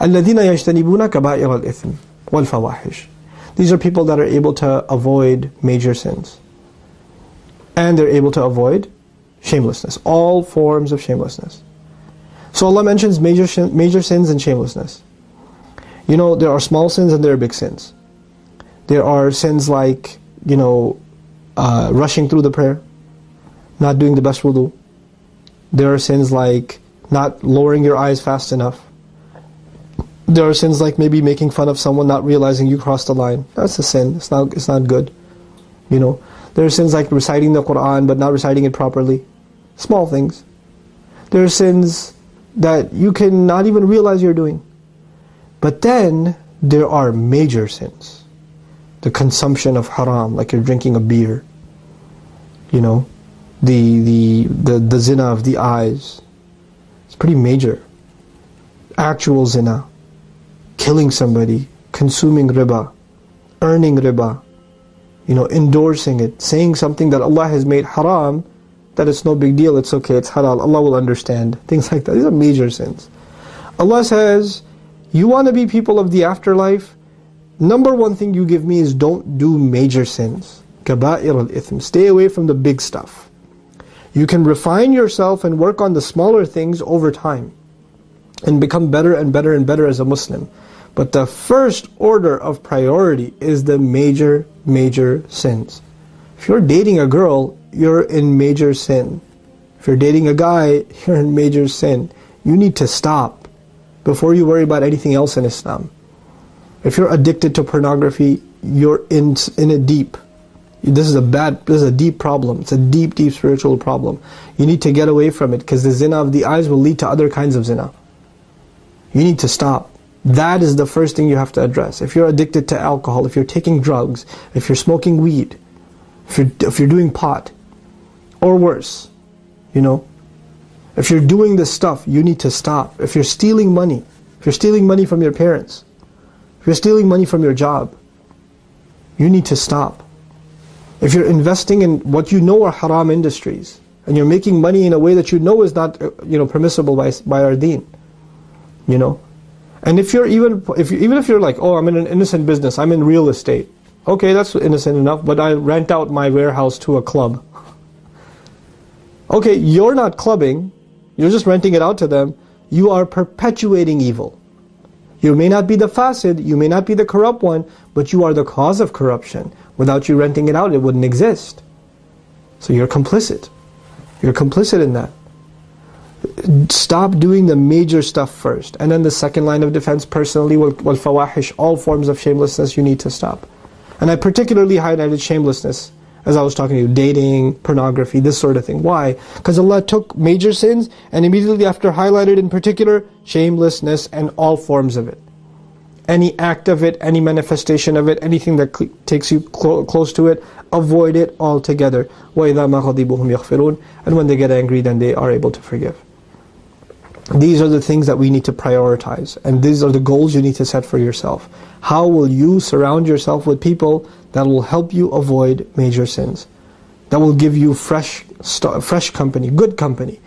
الَّذِينَ يَجْتَنِبُونَ كَبَائِرَ الْإِثْمِ وَالْفَوَاحِشِ. These are people that are able to avoid major sins. And they're able to avoid shamelessness. All forms of shamelessness. So Allah mentions major sins and shamelessness. You know, there are small sins and there are big sins. There are sins like, you know, rushing through the prayer, not doing the best wudu. There are sins like not lowering your eyes fast enough. There are sins like maybe making fun of someone, not realizing you crossed the line. That's a sin. It's not good. You know, there are sins like reciting the Quran but not reciting it properly. Small things. There are sins that you can not even realize you're doing. But then there are major sins. The consumption of haram, like you're drinking a beer. You know, the zina of the eyes. It's pretty major. Actual zina. Killing somebody, consuming riba, earning riba, you know, endorsing it, saying something that Allah has made haram, that it's no big deal, it's okay, it's halal, Allah will understand. Things like that. These are major sins. Allah says, you want to be people of the afterlife? Number one thing you give me is don't do major sins. Kaba'ir al-ithm. Stay away from the big stuff. You can refine yourself and work on the smaller things over time and become better and better and better as a Muslim. But the first order of priority is the major sins. If you're dating a girl, you're in major sin. If you're dating a guy, you're in major sin. You need to stop before you worry about anything else in Islam. If you're addicted to pornography, you're in a deep. This is a deep problem. It's a deep spiritual problem. You need to get away from it because the zina of the eyes will lead to other kinds of zina. You need to stop. That is the first thing you have to address. If you're addicted to alcohol, if you're taking drugs, if you're smoking weed, if you're doing pot, or worse, you know, if you're doing this stuff, you need to stop. If you're stealing money from your parents, if you're stealing money from your job, you need to stop. If you're investing in what you know are haram industries, and you're making money in a way that you know is not, you know, permissible by our deen, you know. And if you're even if you're like, oh, I'm in an innocent business, I'm in real estate. Okay, that's innocent enough, but I rent out my warehouse to a club. Okay, you're not clubbing, you're just renting it out to them. You are perpetuating evil. You may not be the fasid, you may not be the corrupt one, but you are the cause of corruption. Without you renting it out, it wouldn't exist. So you're complicit. You're complicit in that. Stop doing the major stuff first. And then the second line of defense, personally, wal fawahish, all forms of shamelessness, you need to stop. And I particularly highlighted shamelessness as I was talking to you, dating, pornography, this sort of thing. Why? Because Allah took major sins and immediately after highlighted in particular, shamelessness and all forms of it. Any act of it, any manifestation of it, anything that takes you close to it, avoid it altogether. وَإِذَا مَا غَضِبُهُمْ يَغْفِرُونَ. And when they get angry, then they are able to forgive. These are the things that we need to prioritize, and these are the goals you need to set for yourself. How will you surround yourself with people that will help you avoid major sins? That will give you fresh company, good company.